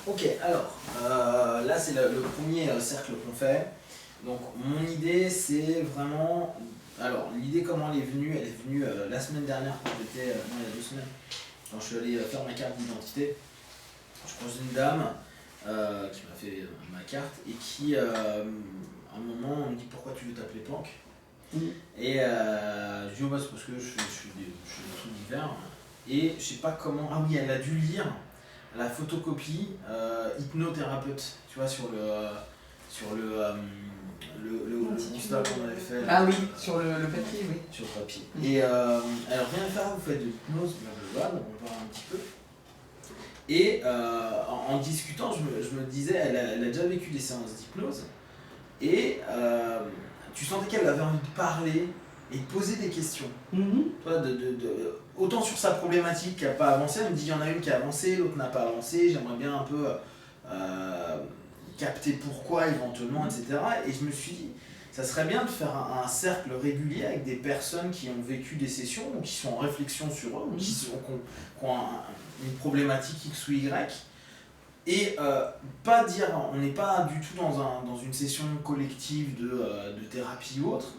Ok, alors, là c'est le premier cercle qu'on fait. Donc mon idée c'est vraiment... Alors l'idée comment elle est venue? Elle est venue la semaine dernière quand j'étais... non, il y a 2 semaines. Quand je suis allé faire ma carte d'identité, je croise une dame qui m'a fait ma carte et qui, à un moment, on me dit pourquoi tu veux t'appeler Planck. Et je dis oh, bah, c'est parce que je suis des trucs divers. Et je sais pas comment... Ah oui, elle a dû lire la photocopie hypnothérapeute, tu vois, sur le constat qu'on avait fait. Ah oui, sur le papier, oui. Sur le papier. Et alors, rien à faire, vous faites de l'hypnose, blablabla, donc on parle un petit peu. Et en discutant, je me disais, elle a déjà vécu des séances d'hypnose, et tu sentais qu'elle avait envie de parler et de poser des questions. Toi, autant sur sa problématique qui n'a pas avancé, elle me dit il y en a une qui a avancé, l'autre n'a pas avancé, j'aimerais bien un peu capter pourquoi éventuellement, etc. Et je me suis dit, ça serait bien de faire un cercle régulier avec des personnes qui ont vécu des sessions ou qui sont en réflexion sur eux ou qui ont une problématique X ou Y. Et pas dire, on n'est pas du tout dans une session collective de thérapie ou autre,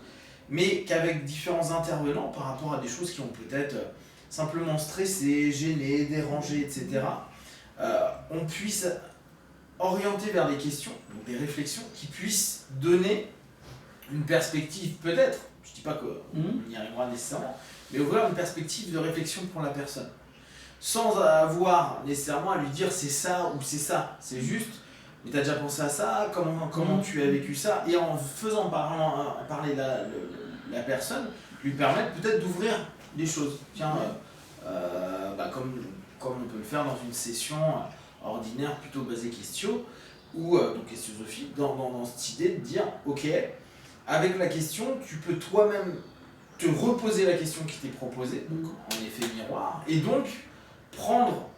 mais qu'avec différents intervenants par rapport à des choses qui ont peut-être simplement stressé, gêné, dérangé, etc., on puisse orienter vers des questions, donc des réflexions qui puissent donner une perspective peut-être, je ne dis pas qu'on y arrivera nécessairement, mais ouvrir une perspective de réflexion pour la personne. Sans avoir nécessairement à lui dire c'est ça ou c'est ça, c'est juste, mais tu as déjà pensé à ça, comment tu as vécu ça, et en faisant parler la personne, lui permettre peut-être d'ouvrir des choses. Tiens, comme on peut le faire dans une session ordinaire plutôt basée question, ou donc questionsophie, dans cette idée de dire ok, avec la question, tu peux toi-même te reposer la question qui t'est proposée, donc en effet miroir, et donc prendre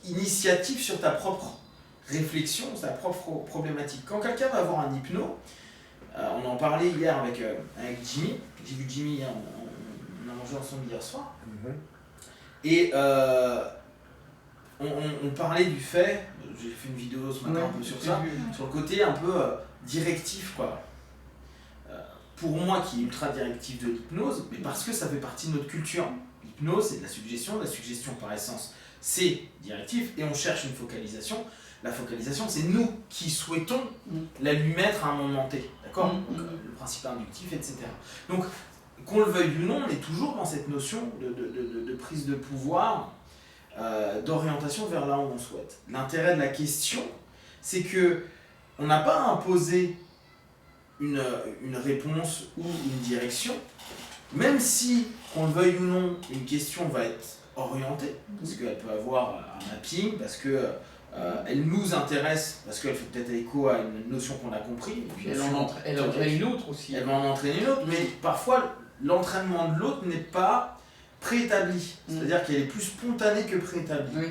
initiative sur ta propre réflexion, ta propre problématique. Quand quelqu'un va avoir un hypno, on en parlait hier avec Jimmy, j'ai vu Jimmy hier, on a mangé ensemble hier soir, et on parlait du fait, j'ai fait une vidéo ce matin un peu sur ça, sur le côté un peu directif quoi. Pour moi qui est ultra directif de l'hypnose, mais parce que ça fait partie de notre culture. L'hypnose c'est de la suggestion par essence c'est directif et on cherche une focalisation. La focalisation c'est nous qui souhaitons la lui mettre à un moment T, d'accord? Le principe inductif, etc. Donc qu'on le veuille ou non, on est toujours dans cette notion de prise de pouvoir, d'orientation vers là où on souhaite. L'intérêt de la question, c'est que on n'a pas imposé une réponse ou une direction, même si, qu'on le veuille ou non, une question va être orientée, parce qu'elle peut avoir un mapping, parce que elle nous intéresse, parce qu'elle fait peut-être écho à une notion qu'on a compris. Et puis elle en entraîne une autre aussi. Elle va en entraîner une autre, mais parfois l'entraînement de l'autre n'est pas préétabli, c'est-à-dire qu'elle est plus spontanée que préétablie.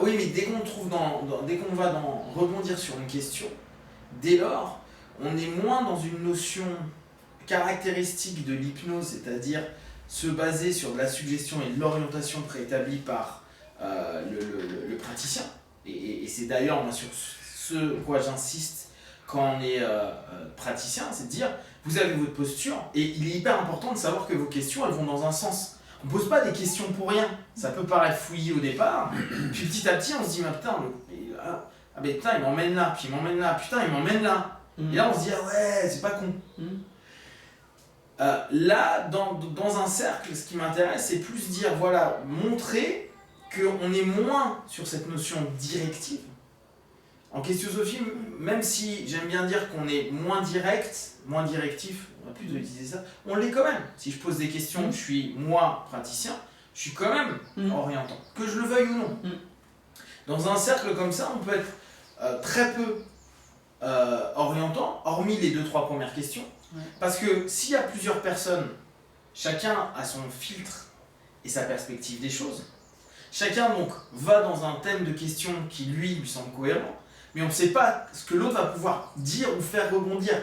Oui, mais dès qu'on va rebondir sur une question, dès lors, on est moins dans une notion caractéristique de l'hypnose, c'est-à-dire se baser sur de la suggestion et de l'orientation préétablie par le praticien. Et c'est d'ailleurs moi sur ce quoi j'insiste quand on est praticien, c'est de dire vous avez votre posture et il est hyper important de savoir que vos questions elles vont dans un sens. On ne pose pas des questions pour rien. Ça peut paraître fouillis au départ, puis petit à petit on se dit putain il m'emmène là, puis il m'emmène là, putain il m'emmène là. Et là on se dit ah ouais c'est pas con. Là dans un cercle ce qui m'intéresse c'est plus dire voilà, montrer qu'on est moins sur cette notion directive. En questionsophie, même si j'aime bien dire qu'on est moins direct, moins directif, on va plus utiliser ça, on l'est quand même. Si je pose des questions, je suis moi praticien, je suis quand même orientant, que je le veuille ou non. Dans un cercle comme ça, on peut être très peu orientant, hormis les 2-3 premières questions, parce que s'il y a plusieurs personnes, chacun a son filtre et sa perspective des choses, chacun donc va dans un thème de question qui lui semble cohérent, mais on ne sait pas ce que l'autre va pouvoir dire ou faire rebondir.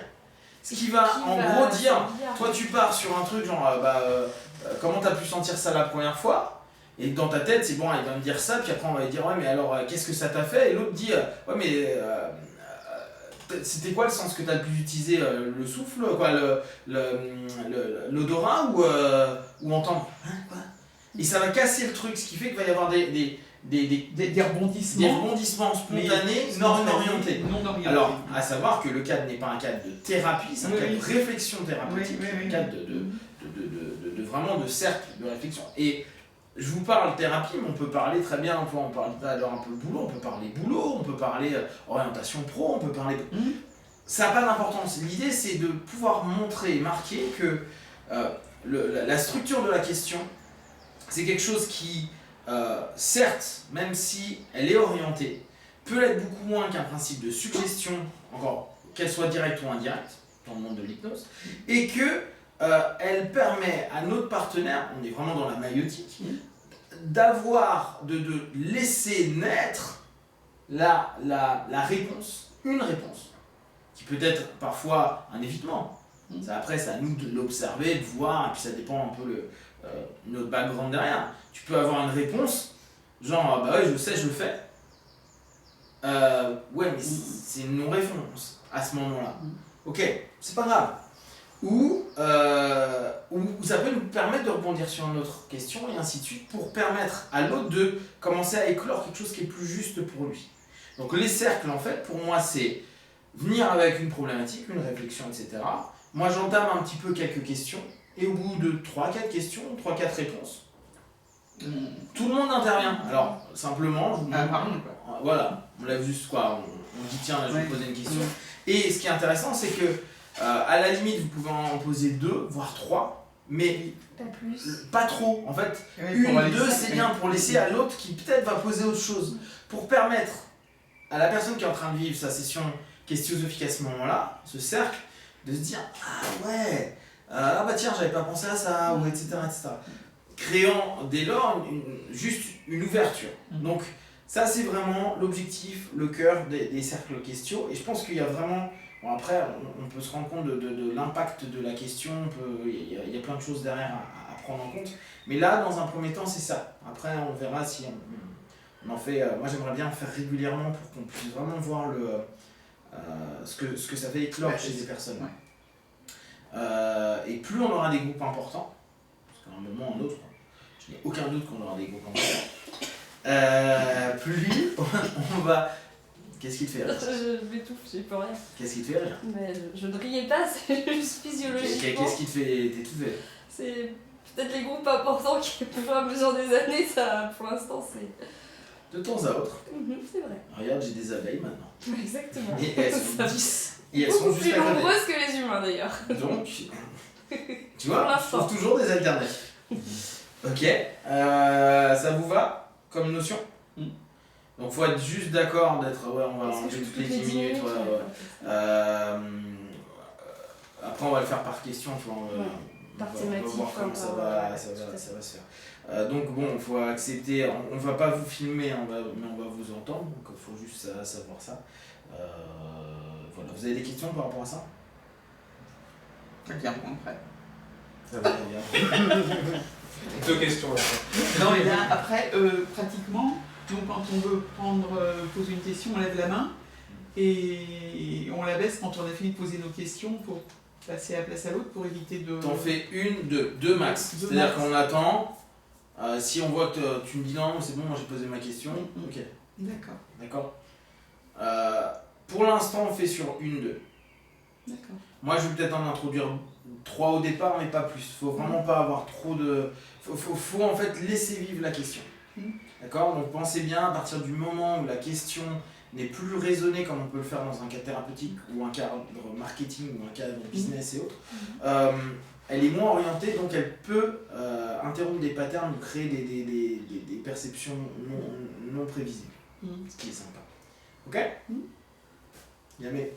Ce qui va gros dire, toi tu pars sur un truc genre comment tu as pu sentir ça la première fois, Et dans ta tête, c'est bon, il va me dire ça, puis après on va lui dire ouais, mais alors qu'est-ce que ça t'a fait? Et l'autre dit ouais, mais c'était quoi le sens que tu as le plus utilisé? Le souffle, quoi, l'odorat ou entendre? Hein, quoi? Et ça va casser le truc, ce qui fait qu'il va y avoir des rebondissements spontanés, non orientés. Alors, à savoir que le cadre n'est pas un cadre de thérapie, c'est un cadre de réflexion thérapeutique, un cadre de vraiment de cercle de réflexion. Et je vous parle thérapie, mais on peut parler très bien, on parle alors un peu boulot, on peut parler boulot, on peut parler orientation pro, on peut parler... Ça n'a pas d'importance. L'idée, c'est de pouvoir montrer, marquer que la structure de la question, c'est quelque chose qui, certes, même si elle est orientée, peut l'être beaucoup moins qu'un principe de suggestion, encore qu'elle soit directe ou indirecte, dans le monde de l'hypnose, et que elle permet à notre partenaire, on est vraiment dans la maïotique, d'avoir, de laisser naître la réponse, une réponse, qui peut être parfois un évitement. Après, c'est à nous de l'observer, de voir, et puis ça dépend un peu notre background derrière. Tu peux avoir une réponse, genre, bah ouais, je sais, je le fais. Ouais, mais c'est une non-réponse à ce moment-là. Ok, c'est pas grave. Ou ça peut nous permettre de rebondir sur une autre question et ainsi de suite pour permettre à l'autre de commencer à éclore quelque chose qui est plus juste pour lui. Donc les cercles, en fait, pour moi, c'est venir avec une problématique, une réflexion, etc. Moi, j'entame un petit peu quelques questions et au bout de 3-4 questions, 3-4 réponses, tout le monde intervient. Alors, simplement, je vous demande, voilà, on lève juste quoi, on dit tiens, là, je vais vous poser une question. Et ce qui est intéressant, c'est que à la limite, vous pouvez en poser 2, voire 3, mais pas trop. En fait, 1, 2, c'est bien pour laisser à l'autre qui peut-être va poser autre chose. Pour permettre à la personne qui est en train de vivre sa session questionosophique à ce moment-là, ce cercle, de se dire ah ouais, ah bah tiens, j'avais pas pensé à ça, ou etc. Créant dès lors juste une ouverture. Donc, ça, c'est vraiment l'objectif, le cœur des cercles questions. Et je pense qu'il y a vraiment... Bon, après, on peut se rendre compte de l'impact de la question, il y a plein de choses derrière à prendre en compte. Mais là, dans un premier temps, c'est ça. Après, on verra si on en fait... moi, j'aimerais bien en faire régulièrement pour qu'on puisse vraiment voir ce que ça fait éclore chez les personnes. Et plus on aura des groupes importants, parce qu'à un moment ou un autre, je n'ai aucun doute qu'on aura des groupes importants, plus on va... Qu'est-ce qui te fait rire? Je m'étouffe, j'ai pas rien. Qu'est-ce qui te fait rire? Mais je ne riais pas, c'est juste physiologiquement. Qu'est-ce qui te fait t'étouffer? C'est peut-être les groupes importants qui, au fur et à mesure des années, ça, pour l'instant, c'est... De temps à autre. C'est vrai. Regarde, j'ai des abeilles maintenant. Exactement. Et elles sont 10. Et elles sont beaucoup juste plus à côté. nombreuses que les humains, d'ailleurs. Donc, tu vois, je trouve toujours des alternatives. Ok, ça vous va comme notion? Donc faut être juste d'accord d'être, ouais, on va enlever toutes les 10 minutes. Après on va le faire par question, tu vois, on va voir comment ça va se faire. Donc bon, il faut accepter, on va pas vous filmer, mais on va vous entendre, donc il faut juste savoir ça. Voilà, vous avez des questions par rapport à ça? Bien, après. Ça va bien. 2 questions là. Non, et là, après, pratiquement, donc quand on veut poser une question, on lève la main et on la baisse quand on a fini de poser nos questions pour passer à la place à l'autre pour éviter de... T'en fais 1, 2 max. C'est-à-dire qu'on attend, si on voit que tu me dis non, c'est bon, moi j'ai posé ma question, ok. D'accord. Pour l'instant, on fait sur 1, 2. D'accord. Moi, je vais peut-être en introduire 3 au départ, mais pas plus. Faut vraiment pas avoir trop de... Faut en fait laisser vivre la question. D'accord? Donc pensez bien, à partir du moment où la question n'est plus raisonnée comme on peut le faire dans un cadre thérapeutique ou un cadre marketing ou un cadre business et autres, elle est moins orientée, donc elle peut interrompre des patterns ou créer des perceptions non prévisibles. Ce qui est sympa. Ok? Yamé.